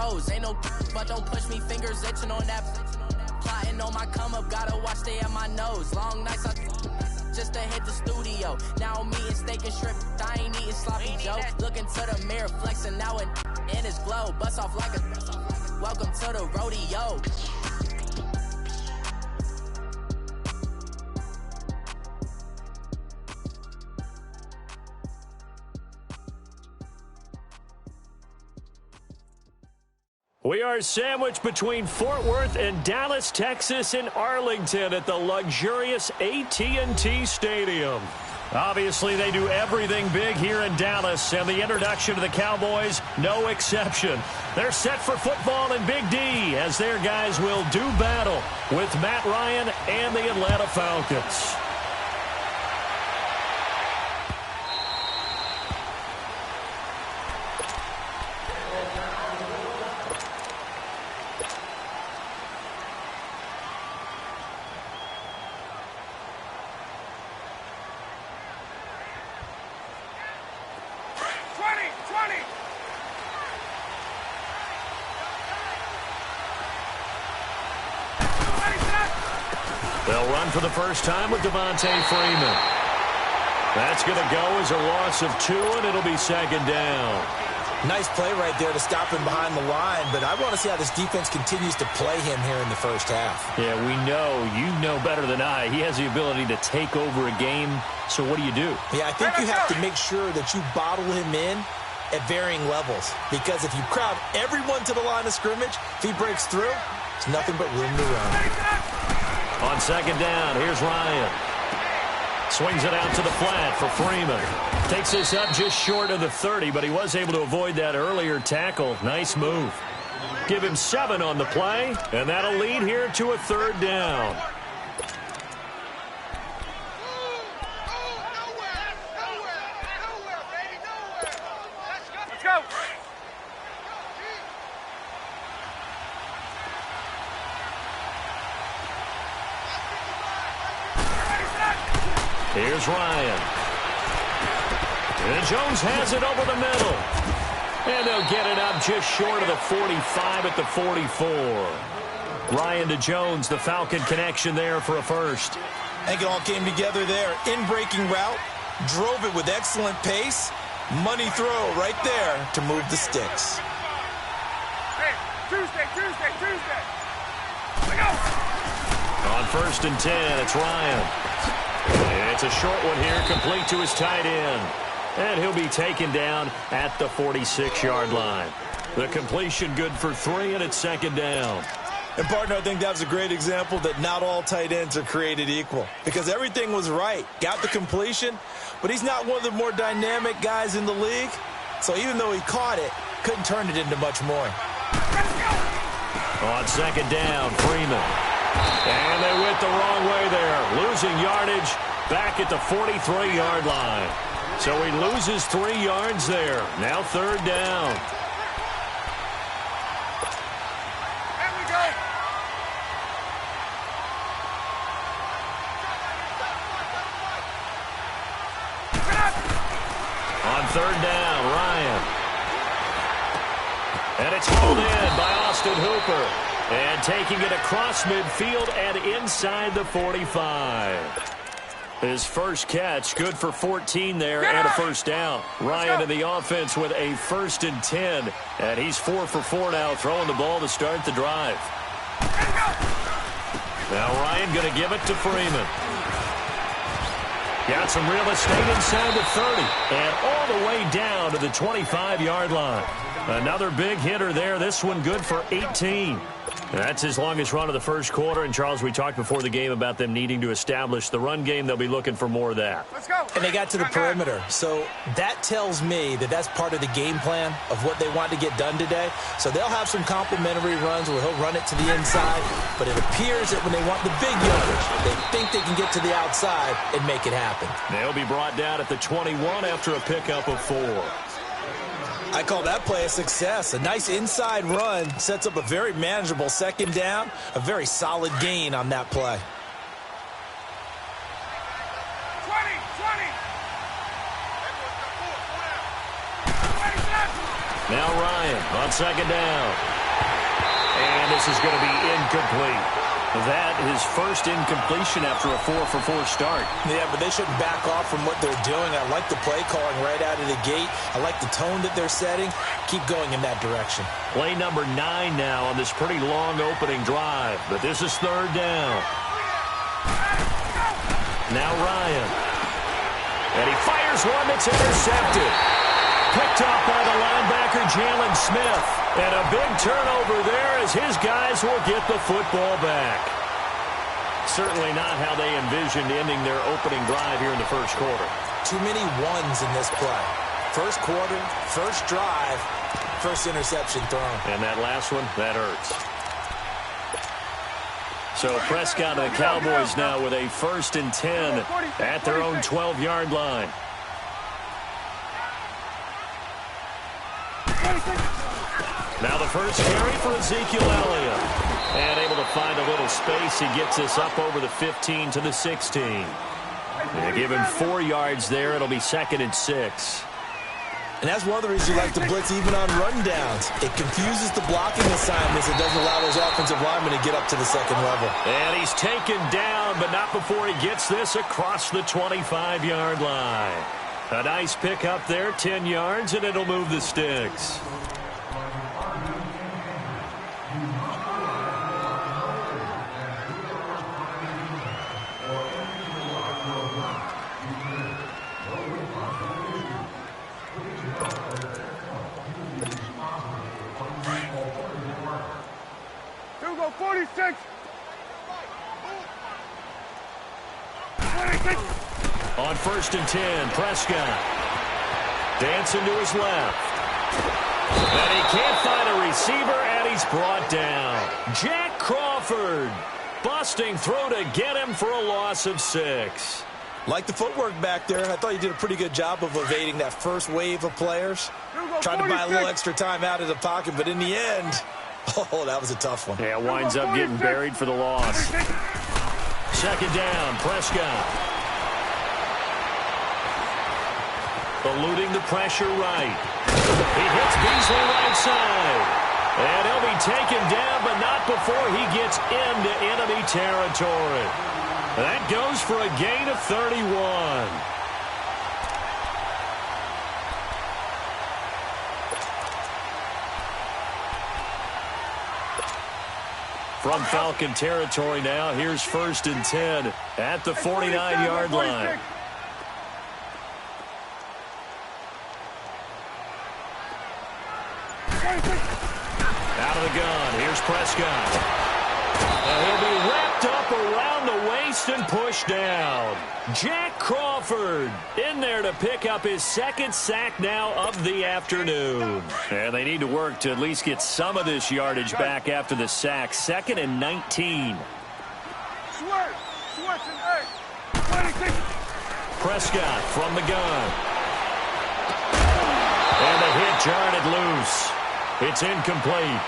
toes. Ain't no but don't push me, fingers itching on that. Plotting on my come up, gotta watch stay at my nose. Long nights just to hit the studio. Now I'm eating steak and shrimp, I ain't eating sloppy Joe. Looking to the mirror, flexing now in his glow. Bust off like a welcome to the rodeo. We are sandwiched between Fort Worth and Dallas, Texas in Arlington at the luxurious AT&T Stadium. Obviously, they do everything big here in Dallas, and the introduction to the Cowboys, no exception. They're set for football in Big D as their guys will do battle with Matt Ryan and the Atlanta Falcons. They'll run for the first time with Devontae Freeman. That's going to go as a loss of 2, and it'll be second down. Nice play right there to stop him behind the line, but I want to see how this defense continues to play him here in the first half. Yeah, we know. You know better than I. He has the ability to take over a game, so what do you do? Yeah, I think you have to make sure that you bottle him in at varying levels, because if you crowd everyone to the line of scrimmage, if he breaks through, it's nothing but room to run. On second down, here's Ryan. Swings it out to the flat for Freeman. Takes this up just short of the 30, but he was able to avoid that earlier tackle. Nice move. Give him 7 on the play, and that'll lead here to a third down. Let's go. Here's Ryan. And Jones has it over the middle. And they'll get it up just short of the 45 at the 44. Ryan to Jones, the Falcon connection there for a first. I think it all came together there. In-breaking route, drove it with excellent pace. Money throw right there to move the sticks. Hey, Tuesday. Let's go. On first and 10, it's Ryan. It's a short one here, complete to his tight end. And he'll be taken down at the 46-yard line. The completion good for 3, and it's second down. And, partner, I think that was a great example that not all tight ends are created equal, because everything was right. Got the completion, but he's not one of the more dynamic guys in the league. So even though he caught it, couldn't turn it into much more. On second down, Freeman. And they went the wrong way there, losing yardage back at the 43-yard line. So he loses 3 yards there. Now third down. There we go. On third down, Ryan. And it's hauled in by Austin Hooper. And taking it across midfield and inside the 45. His first catch, good for 14 there and a first down. Ryan in the offense with a 1st and 10. And he's 4 for 4 now, throwing the ball to start the drive. Now Ryan going to give it to Freeman. Got some real estate inside the 30. And all the way down to the 25-yard line. Another big hitter there. This one good for 18. That's his longest run of the first quarter. And, Charles, we talked before the game about them needing to establish the run game. They'll be looking for more of that. Let's go. And they got to the perimeter. So that tells me that that's part of the game plan of what they want to get done today. So they'll have some complimentary runs where he'll run it to the inside. But it appears that when they want the big yardage, they think they can get to the outside and make it happen. They'll be brought down at the 21 after a pickup of 4. I call that play a success. A nice inside run sets up a very manageable second down. A very solid gain on that play. 20. Now Ryan on second down. And this is going to be incomplete. That is first incompletion after a 4-for-4 start. Yeah, but they shouldn't back off from what they're doing. I like the play calling right out of the gate. I like the tone that they're setting. Keep going in that direction. Play number 9 now on this pretty long opening drive. But this is third down. Now Ryan. And he fires one that's intercepted. Picked up by the linebacker, Jalen Smith. And a big turnover there as his guys will get the football back. Certainly not how they envisioned ending their opening drive here in the first quarter. Too many ones in this play. First quarter, first drive, first interception thrown. And that last one, that hurts. So Prescott and the Cowboys now with a 1st and 10 at their own 12-yard line. Now the first carry for Ezekiel Elliott. And able to find a little space. He gets this up over the 15 to the 16. They give him 4 yards there. It'll be 2nd and 6. And that's one of the reasons you like to blitz even on rundowns. It confuses the blocking assignments. It doesn't allow those offensive linemen to get up to the second level. And he's taken down, but not before he gets this across the 25-yard line. A nice pick up there, 10 yards, and it'll move the sticks. Go 46. 26. On 1st and 10, Prescott. Dancing to his left. And he can't find a receiver, and he's brought down. Jack Crawford busting through to get him for a loss of 6. Like the footwork back there. I thought you did a pretty good job of evading that first wave of players. Tried to buy a little extra time out of the pocket, but in the end, oh, that was a tough one. Yeah, winds up getting buried for the loss. 2nd down, Prescott. Eluding the pressure right. He hits Beasley right side. And he'll be taken down, but not before he gets into enemy territory. That goes for a gain of 31. From Falcon territory now, here's 1st and 10 at the 49-yard line. Out of the gun, here's Prescott. And he'll be wrapped up around the waist and pushed down. Jack Crawford in there to pick up his 2nd sack now of the afternoon. And they need to work to at least get some of this yardage back after the sack. 2nd and 19. Prescott from the gun. And the hit jarred it loose. It's incomplete.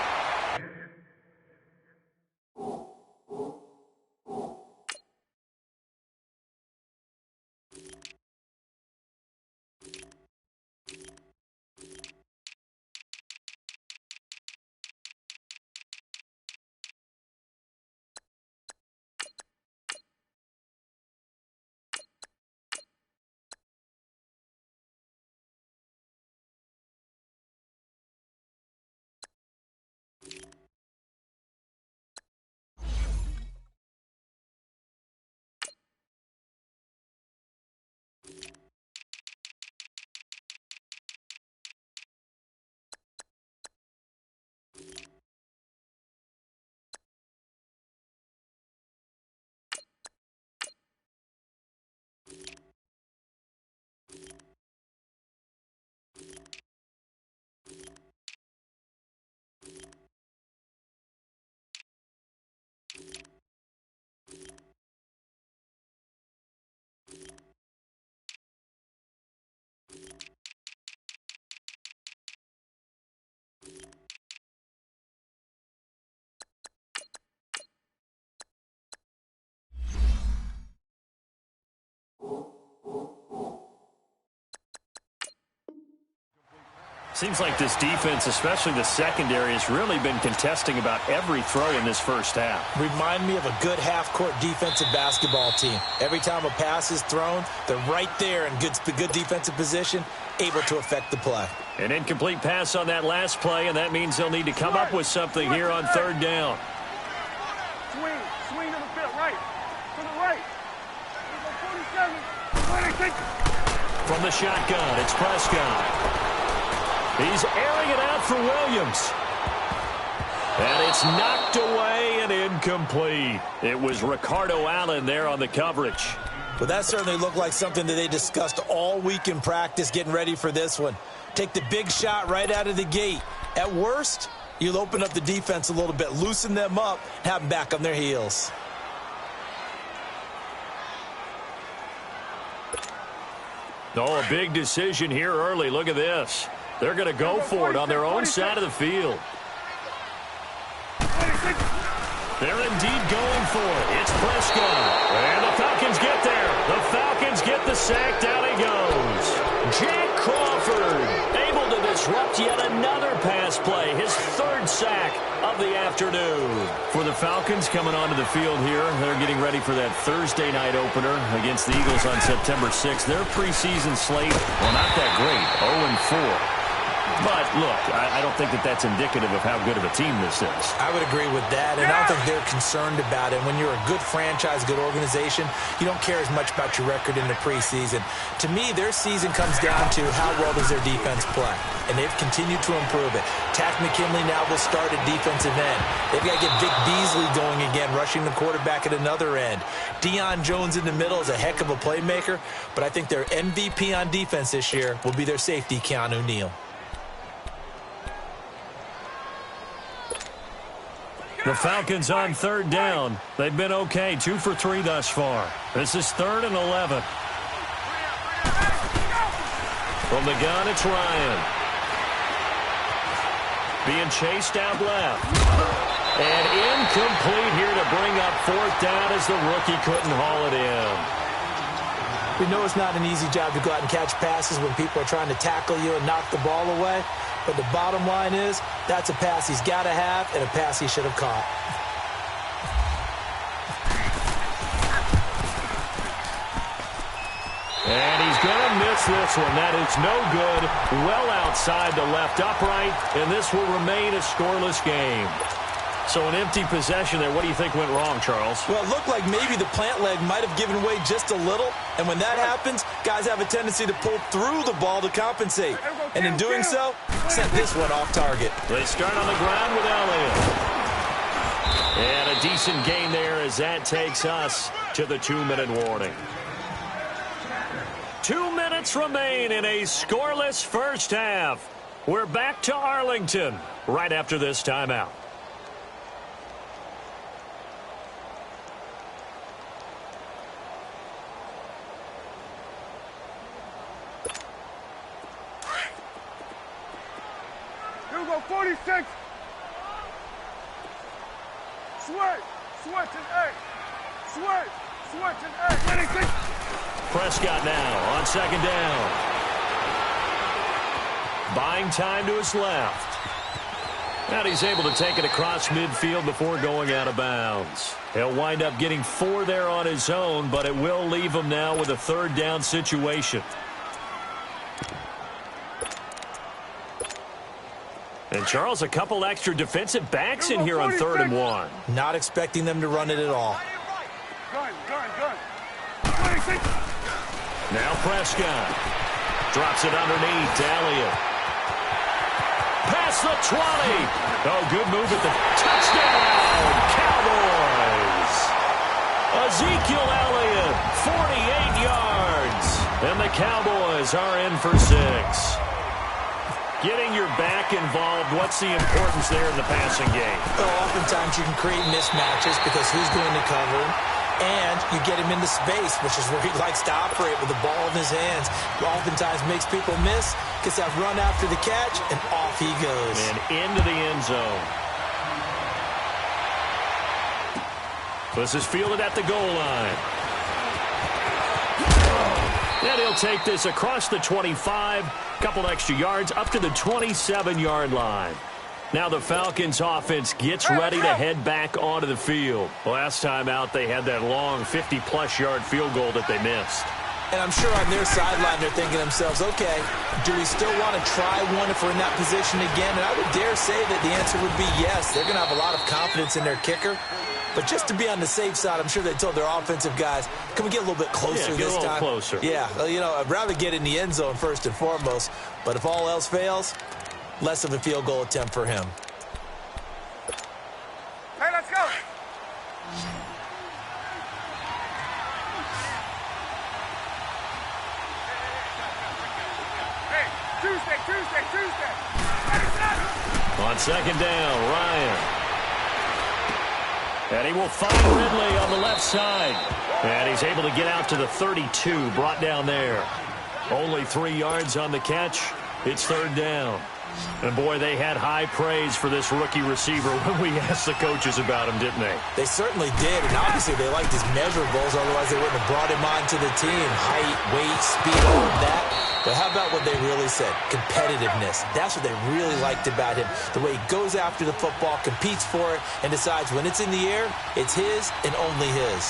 Seems like this defense, especially the secondary, has really been contesting about every throw in this first half. Remind me of a good half-court defensive basketball team. Every time a pass is thrown, they're right there in good defensive position, able to affect the play. An incomplete pass on that last play, and that means they'll need to come up with something here on third down. Swing to the field, right. To the right. 47, 26. From the shotgun, it's Prescott. He's airing it out for Williams. And it's knocked away and incomplete. It was Ricardo Allen there on the coverage. Well, that certainly looked like something that they discussed all week in practice getting ready for this one. Take the big shot right out of the gate. At worst, you'll open up the defense a little bit, loosen them up, and have them back on their heels. Oh, a big decision here early. Look at this. They're going to go for it on their own side of the field. They're indeed going for it. It's Prescott. And the Falcons get there. The Falcons get the sack. Down he goes. Jack Crawford able to disrupt yet another pass play. His third sack of the afternoon. For the Falcons coming onto the field here, they're getting ready for that Thursday night opener against the Eagles on September 6th. Their preseason slate, well, not that great, 0-4. But, look, I don't think that that's indicative of how good of a team this is. I would agree with that, and I don't think they're concerned about it. When you're a good franchise, good organization, you don't care as much about your record in the preseason. To me, their season comes down to how well does their defense play, and they've continued to improve it. Tack McKinley now will start at defensive end. They've got to get Vic Beasley going again, rushing the quarterback at another end. Deion Jones in the middle is a heck of a playmaker, but I think their MVP on defense this year will be their safety, Keanu Neal. The Falcons on third down. They've been okay, 2 for 3 thus far. This is 3rd and 11. From the gun, it's Ryan. Being chased out left. And incomplete here to bring up 4th down as the rookie couldn't haul it in. We know it's not an easy job to go out and catch passes when people are trying to tackle you and knock the ball away. But the bottom line is, that's a pass he's got to have and a pass he should have caught. And he's going to miss this one. That is no good. Well outside the left upright, and this will remain a scoreless game. So an empty possession there. What do you think went wrong, Charles? Well, it looked like maybe the plant leg might have given way just a little. And when that happens, guys have a tendency to pull through the ball to compensate. And in doing so, sent this one off target. They start on the ground with Elliott. And a decent gain there as that takes us to the 2-minute warning. 2 minutes remain in a scoreless first half. We're back to Arlington right after this timeout. Here we go, 46. Switch and A. Switch and A. 26. Prescott now on 2nd down. Buying time to his left. And he's able to take it across midfield before going out of bounds. He'll wind up getting 4 there on his own, but it will leave him now with a 3rd down situation. And, Charles, a couple extra defensive backs in here on 3rd and 1. Not expecting them to run it at all. Gun. 26. Now Prescott drops it underneath to Elliott. Past the 20. Oh, good move at the touchdown. Cowboys. Ezekiel Elliott, 48 yards. And the Cowboys are in for 6. Getting your back involved, what's the importance there in the passing game? Well, oftentimes you can create mismatches because who's going to cover him? And you get him into space, which is where he likes to operate with the ball in his hands. Oftentimes makes people miss, gets that run after the catch, and off he goes. And into the end zone. This is fielded at the goal line. And he'll take this across the 25, a couple extra yards, up to the 27-yard line. Now the Falcons offense gets ready to head back onto the field. Last time out, they had that long 50-plus yard field goal that they missed. And I'm sure on their sideline they're thinking to themselves, okay, do we still want to try one if we're in that position again? And I would dare say that the answer would be yes. They're going to have a lot of confidence in their kicker. But just to be on the safe side, I'm sure they told their offensive guys, can we get a little bit closer this time? Closer. Yeah, well, you know, I'd rather get in the end zone first and foremost. But if all else fails, less of a field goal attempt for him. Hey, let's go. Hey, Tuesday. On second down, Ryan. And he will find Ridley on the left side. And he's able to get out to the 32, brought down there. Only 3 yards on the catch. It's third down. And, boy, they had high praise for this rookie receiver when we asked the coaches about him, didn't they? They certainly did, and obviously they liked his measurables, otherwise they wouldn't have brought him onto the team. Height, weight, speed, all of that. But how about what they really said? Competitiveness. That's what they really liked about him. The way he goes after the football, competes for it, and decides when it's in the air, it's his and only his.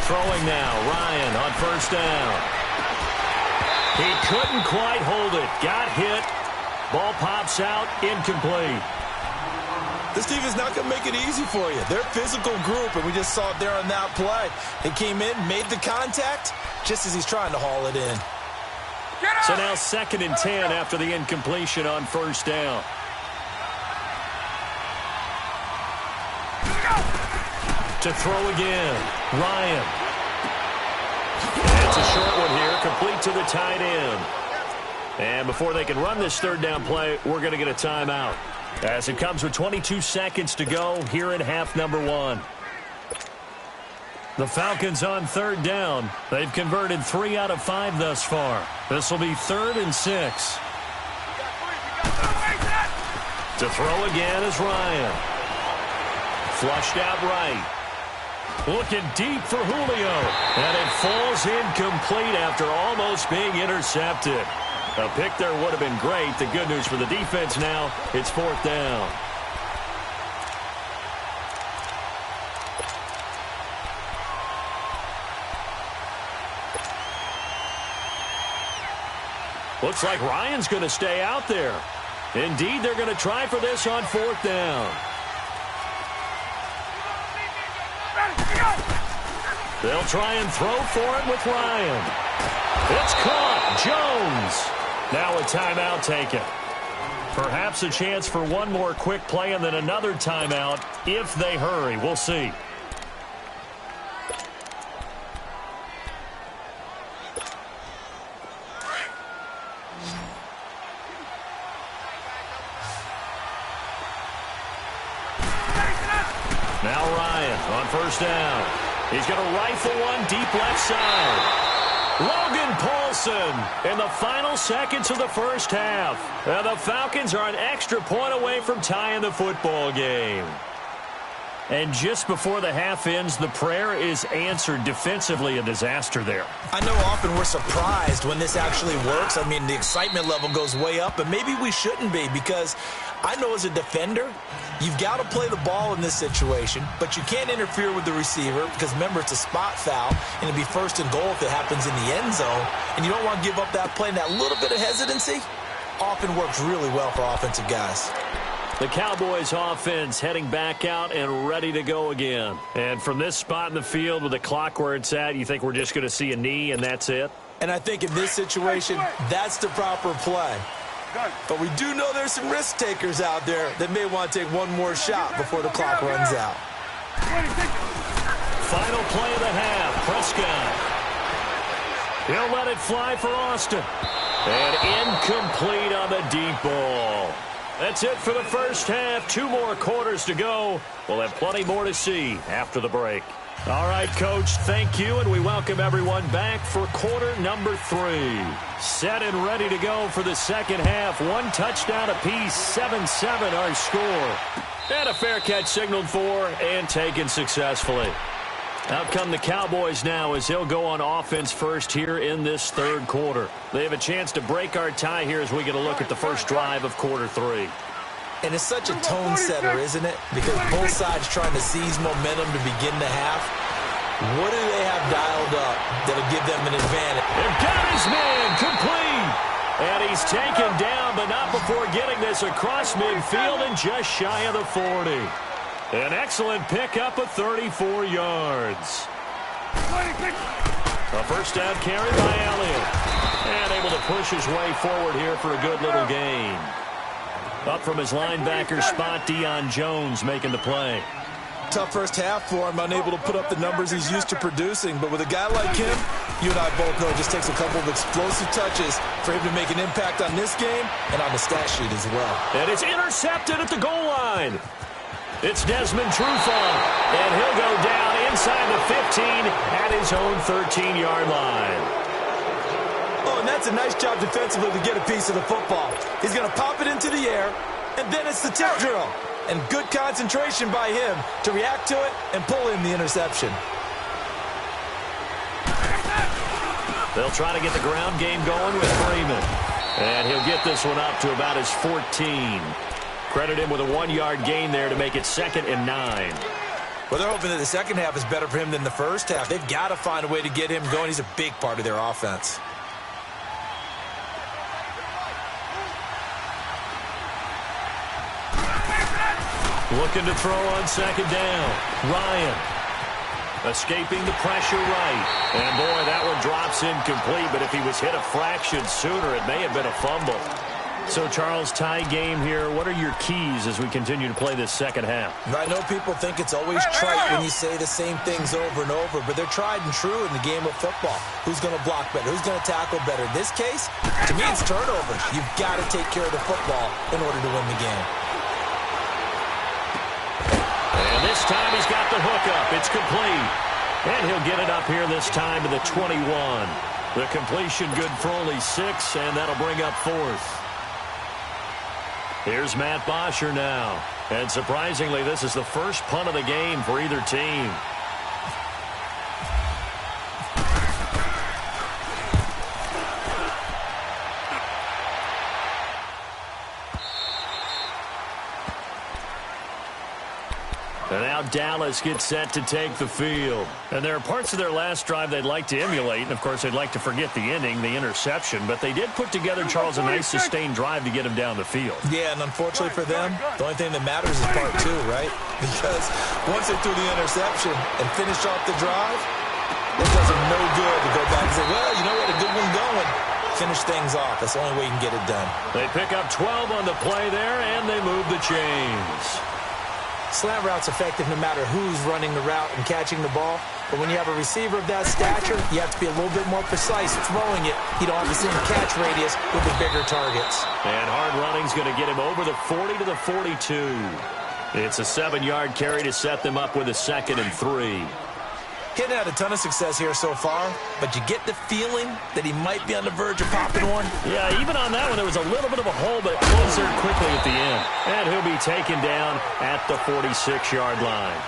Throwing now, Ryan on first down. He couldn't quite hold it. Got hit. Ball pops out. Incomplete. This team is not going to make it easy for you. They're a physical group, and we just saw it there on that play. He came in, made the contact, just as he's trying to haul it in. So now 2nd and 10 after the incompletion on first down. To throw again. Ryan. It's a short one here, complete to the tight end. And before they can run this third down play, we're going to get a timeout. As it comes with 22 seconds to go here in half number 1. The Falcons on third down. They've converted 3 out of 5 thus far. This will be 3rd and 6. To throw again is Ryan. Flushed out right. Looking deep for Julio. And it falls incomplete after almost being intercepted. A pick there would have been great. The good news for the defense now, it's 4th down. Looks like Ryan's going to stay out there. Indeed, they're going to try for this on 4th down. They'll try and throw for it with Ryan. It's caught. Jones. Now a timeout taken. Perhaps a chance for one more quick play and then another timeout if they hurry. We'll see. Now Ryan on first down. He's going to rifle one deep left side. Logan Paulson in the final seconds of the first half. And the Falcons are an extra point away from tying the football game. And just before the half ends, the prayer is answered. Defensively, a disaster there. I know often we're surprised when this actually works. I mean, the excitement level goes way up, but maybe we shouldn't be, because I know as a defender, you've got to play the ball in this situation, but you can't interfere with the receiver because, remember, it's a spot foul, and it'll be 1st and goal if it happens in the end zone, and you don't want to give up that play. And that little bit of hesitancy often works really well for offensive guys. The Cowboys offense heading back out and ready to go again. And from this spot in the field with the clock where it's at, you think we're just going to see a knee and that's it? And I think in this situation, that's the proper play. But we do know there's some risk takers out there that may want to take one more shot before the clock runs out. Final play of the half. Prescott. He'll let it fly for Austin. And incomplete on the deep ball. That's it for the first half. 2 more quarters to go. We'll have plenty more to see after the break. All right, Coach, thank you, and we welcome everyone back for quarter number 3. Set and ready to go for the second half. 1 touchdown apiece, 7-7 our score. And a fair catch signaled for and taken successfully. Out come the Cowboys now as he'll go on offense first here in this third quarter. They have a chance to break our tie here as we get a look at the first drive of quarter 3. And it's such a tone setter, isn't it? Because both sides trying to seize momentum to begin the half. What do they have dialed up that'll give them an advantage? They've got his man complete. And he's taken down, but not before getting this across midfield and just shy of the 40. An excellent pickup of 34 yards. A first down carry by Elliott. And able to push his way forward here for a good little gain. Up from his linebacker spot, Deion Jones making the play. Tough first half for him, unable to put up the numbers he's used to producing. But with a guy like him, you and I both know it just takes a couple of explosive touches for him to make an impact on this game and on the stat sheet as well. And it's intercepted at the goal line. It's Desmond Trufant, and he'll go down inside the 15 at his own 13-yard line. Oh, and that's a nice job defensively to get a piece of the football. He's going to pop it into the air, and then it's the tip drill. And good concentration by him to react to it and pull in the interception. They'll try to get the ground game going with Freeman. And he'll get this one up to about his 14. Credit him with a 1-yard gain there to make it 2nd and 9. Well, they're hoping that the second half is better for him than the first half. They've got to find a way to get him going. He's a big part of their offense. Looking to throw on 2nd down. Ryan escaping the pressure right. And, boy, that one drops incomplete. But if he was hit a fraction sooner, it may have been a fumble. So, Charles, tie game here. What are your keys as we continue to play this second half? I know people think it's always trite when you say the same things over and over, but they're tried and true in the game of football. Who's going to block better? Who's going to tackle better? In this case, to me, it's turnovers. You've got to take care of the football in order to win the game. And this time he's got the hook up. It's complete. And he'll get it up here this time to the 21. The completion good for only 6, and that'll bring up 4th. Here's Matt Bosher now. And surprisingly, this is the first punt of the game for either team. And now Dallas gets set to take the field. And there are parts of their last drive they'd like to emulate. And, of course, they'd like to forget the ending, the interception. But they did put together, Charles, a nice sustained drive to get him down the field. Yeah, and unfortunately for them, the only thing that matters is part 2, right? Because once they threw the interception and finished off the drive, it does them no good to go back and say, well, you know what, a good one going. Finish things off. That's the only way you can get it done. They pick up 12 on the play there, and they move the chains. Slant route's effective no matter who's running the route and catching the ball. But when you have a receiver of that stature, you have to be a little bit more precise throwing it. You don't have the same catch radius with the bigger targets. And hard running's going to get him over the 40 to the 42. It's a 7-yard carry to set them up with a 2nd and 3. Hitting had a ton of success here so far, but you get the feeling that he might be on the verge of popping one. Yeah, even on that one, there was a little bit of a hole, but it closed there quickly at the end. And he'll be taken down at the 46-yard line.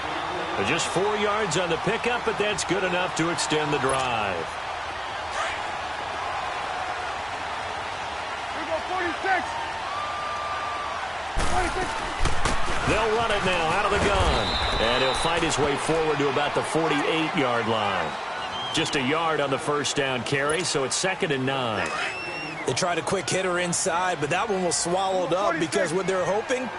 Just 4 yards on the pickup, but that's good enough to extend the drive. Here we go, 46. 46. They'll run it now out of the gun. And he'll fight his way forward to about the 48-yard line. Just a yard on the first down carry, so it's 2nd and 9. They tried a quick hitter inside, but that one was swallowed up because what they're hoping,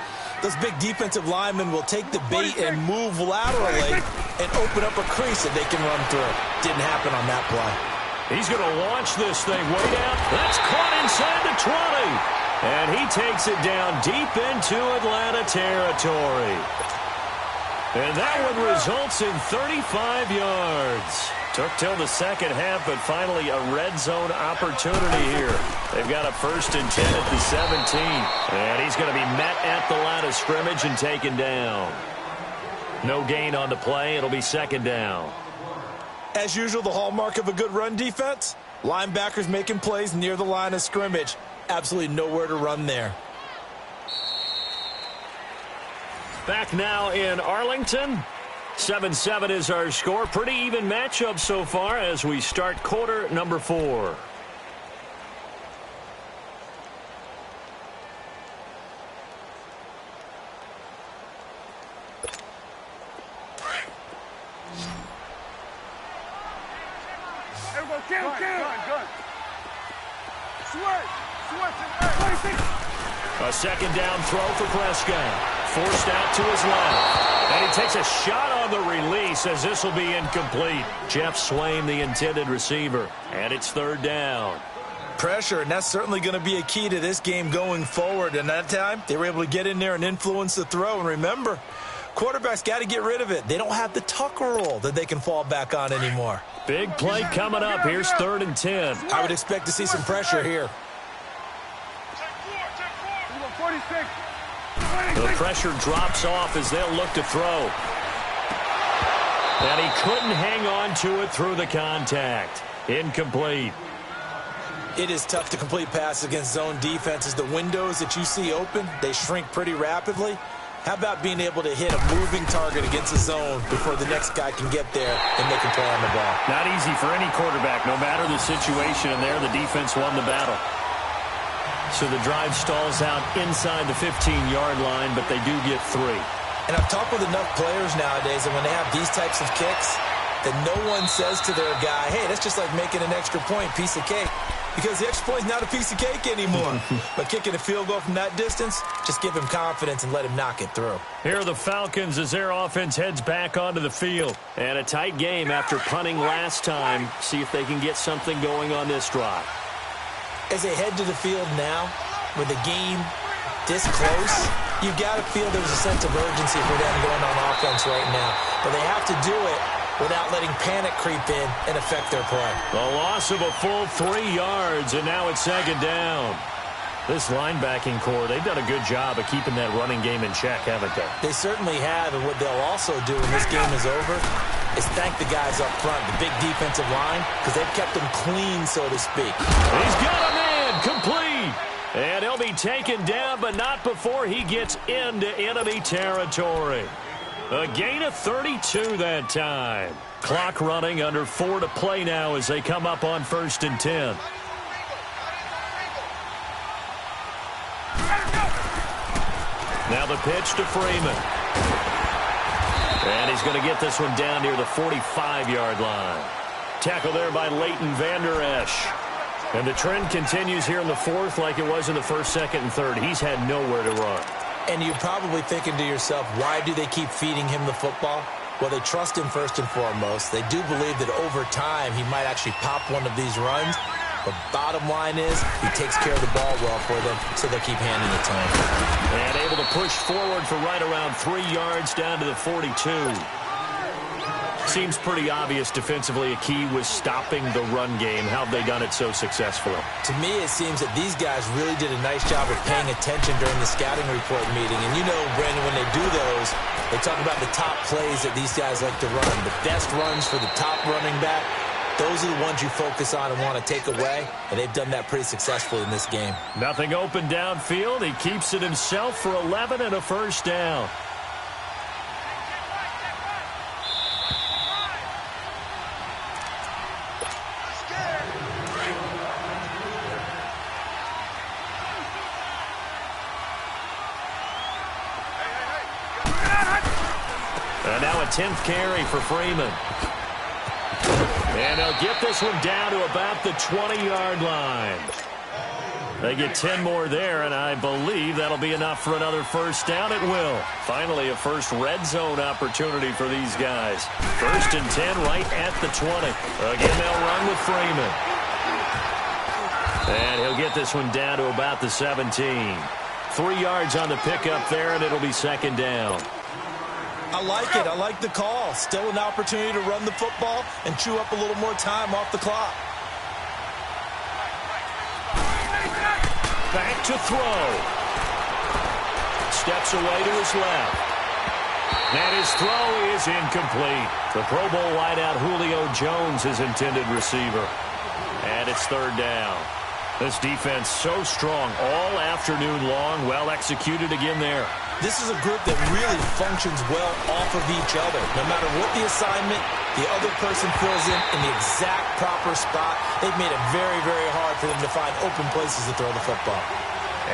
those big defensive linemen will take the bait and move laterally and open up a crease that they can run through. Didn't happen on that play. He's going to launch this thing way down. That's caught inside the 20. And he takes it down deep into Atlanta territory. And that one results in 35 yards. Took till the second half, but finally a red zone opportunity here. They've got a 1st and 10 at the 17. And he's going to be met at the line of scrimmage and taken down. No gain on the play. It'll be 2nd down. As usual, the hallmark of a good run defense, linebackers making plays near the line of scrimmage. Absolutely nowhere to run there. Back now in Arlington. 7-7 is our score. Pretty even matchup so far as we start quarter number 4. A second down throw for Prescott. Forced out to his left. And he takes a shot on the release as this will be incomplete. Jeff Swain, the intended receiver. And it's third down. Pressure, and that's certainly going to be a key to this game going forward. And that time, they were able to get in there and influence the throw. And remember, quarterbacks got to get rid of it. They don't have the Tucker rule that they can fall back on anymore. Big play coming up. Here's 3rd and 10. I would expect to see some pressure here. The pressure drops off as they'll look to throw. And he couldn't hang on to it through the contact. Incomplete. It is tough to complete passes against zone defenses. The windows that you see open, they shrink pretty rapidly. How about being able to hit a moving target against a zone before the next guy can get there and make a play on the ball? Not easy for any quarterback. No matter the situation, and there the defense won the battle. So the drive stalls out inside the 15-yard line, but they do get 3. And I've talked with enough players nowadays that when they have these types of kicks, that no one says to their guy, hey, that's just like making an extra point, piece of cake. Because the extra point is not a piece of cake anymore. But kicking a field goal from that distance, just give him confidence and let him knock it through. Here are the Falcons as their offense heads back onto the field. And a tight game after punting last time. See if they can get something going on this drive. As they head to the field now, with the game this close, you've got to feel there's a sense of urgency for them going on offense right now. But they have to do it without letting panic creep in and affect their play. The loss of a full 3 yards, and now it's 2nd down. This linebacking core, they've done a good job of keeping that running game in check, haven't they? They certainly have, and what they'll also do when this game is over is thank the guys up front, the big defensive line, because they've kept them clean, so to speak. He's got a man, complete. And he'll be taken down, but not before he gets into enemy territory. A gain of 32 that time. Clock running, under 4 to play now as they come up on 1st and 10. Now the pitch to Freeman. And he's going to get this one down near the 45-yard line. Tackle there by Leighton Vander Esch. And the trend continues here in the 4th like it was in the 1st, 2nd, and 3rd. He's had nowhere to run. And you're probably thinking to yourself, why do they keep feeding him the football? Well, they trust him first and foremost. They do believe that over time he might actually pop one of these runs. But bottom line is he takes care of the ball well for them, so they'll keep handing it to him. And able to push forward for right around 3 yards down to the 42. Seems pretty obvious defensively a key was stopping the run game. How have they done it so successfully? To me, it seems that these guys really did a nice job of paying attention during the scouting report meeting. And you know, Brandon, when they do those, they talk about the top plays that these guys like to run. The best runs for the top running back, those are the ones you focus on and want to take away. And they've done that pretty successfully in this game. Nothing open downfield. He keeps it himself for 11 and a 1st down. And now a 10th carry for Freeman. And they'll get this one down to about the 20-yard line. They get 10 more there, and I believe that'll be enough for another 1st down. It will. Finally, a first red zone opportunity for these guys. 1st and 10 right at the 20. Again, they'll run with Freeman. And he'll get this one down to about the 17. 3 yards on the pickup there, and it'll be 2nd down. I like it. I like the call. Still an opportunity to run the football and chew up a little more time off the clock. Back to throw. Steps away to his left. And his throw is incomplete. The Pro Bowl wideout Julio Jones, his intended receiver. And it's 3rd down. This defense so strong all afternoon long. Well executed again there. This is a group that really functions well off of each other. No matter what the assignment, the other person fills in the exact proper spot. They've made it very, very hard for them to find open places to throw the football.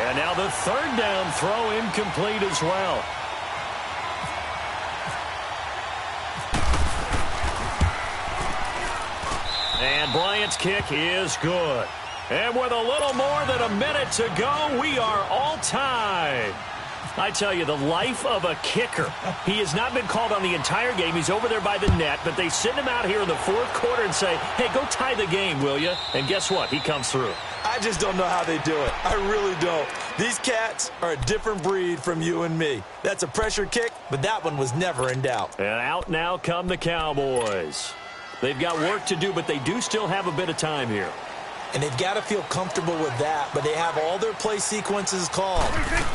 And now the third down throw incomplete as well. And Bryant's kick is good. And with a little more than a minute to go, we are all tied. I tell you, the life of a kicker. He has not been called on the entire game. He's over there by the net, but they send him out here in the fourth quarter and say, hey, go tie the game, will you? And guess what? He comes through. I just don't know how they do it. I really don't. These cats are a different breed from you and me. That's a pressure kick, but that one was never in doubt. And out now come the Cowboys. They've got work to do, but they do still have a bit of time here. And they've got to feel comfortable with that, but they have all their play sequences called.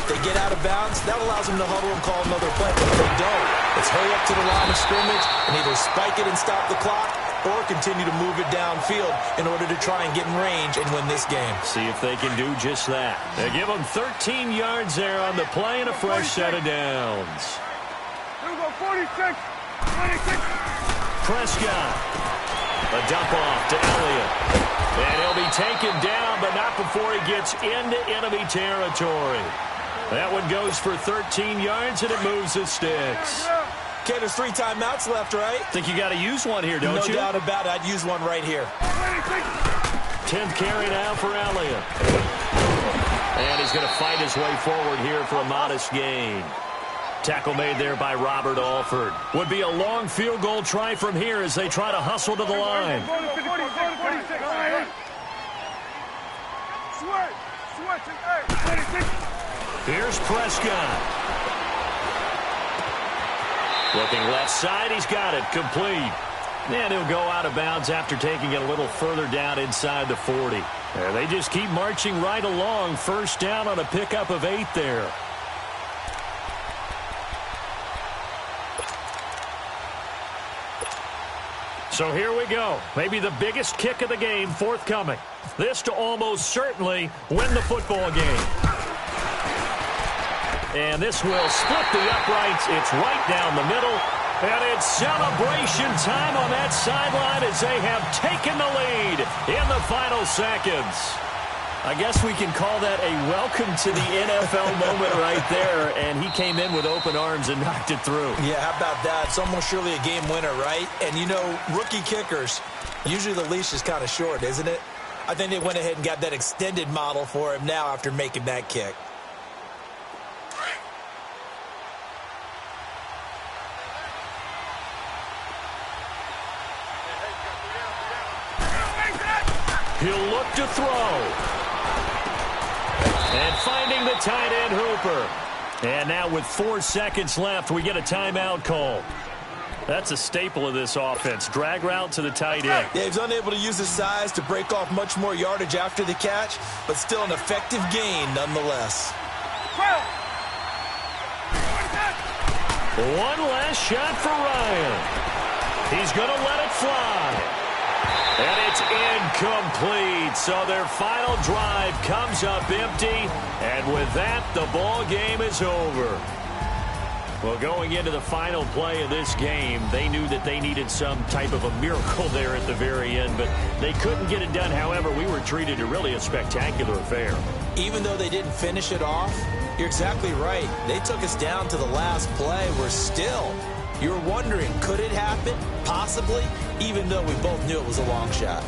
They get out of bounds, that allows them to huddle and call another play. But if they don't, it's hurry up to the line of scrimmage and either spike it and stop the clock or continue to move it downfield in order to try and get in range and win this game. See if they can do just that. They give them 13 yards there on the play and a fresh set of downs. Here we go, 46, 26. Prescott. A dump off to Elliott. And he'll be taken down, but not before he gets into enemy territory. That one goes for 13 yards, and it moves the sticks. Okay, there's 3 timeouts left, right? Think you got to use one here, don't you? No doubt about it. I'd use one right here. 10th carry now for Elliott. And he's going to fight his way forward here for a modest gain. Tackle made there by Robert Alford. Would be a long field goal try from here as they try to hustle to the line. Here's Prescott. Looking left side, he's got it, complete. And he'll go out of bounds after taking it a little further down inside the 40. And they just keep marching right along. First down on a pickup of 8 there. So here we go. Maybe the biggest kick of the game forthcoming. This to almost certainly win the football game. And this will split the uprights. It's right down the middle. And it's celebration time on that sideline as they have taken the lead in the final seconds. I guess we can call that a welcome to the NFL moment right there. And he came in with open arms and knocked it through. Yeah, how about that? It's almost surely a game winner, right? And, you know, rookie kickers, usually the leash is kind of short, isn't it? I think they went ahead and got that extended model for him now after making that kick. He'll look to throw. And finding the tight end Hooper. And now with 4 seconds left, we get a timeout call. That's a staple of this offense. Drag route to the tight end. Yeah, he's unable to use his size to break off much more yardage after the catch, but still an effective gain nonetheless. One last shot for Ryan. He's going to let it fly. And it's incomplete. So their final drive comes up empty. And with that, the ball game is over. Well, going into the final play of this game, they knew that they needed some type of a miracle there at the very end, but they couldn't get it done. However, we were treated to really a spectacular affair. Even though they didn't finish it off, you're exactly right. They took us down to the last play. We're still, you're wondering, could it happen? Possibly, even though we both knew it was a long shot.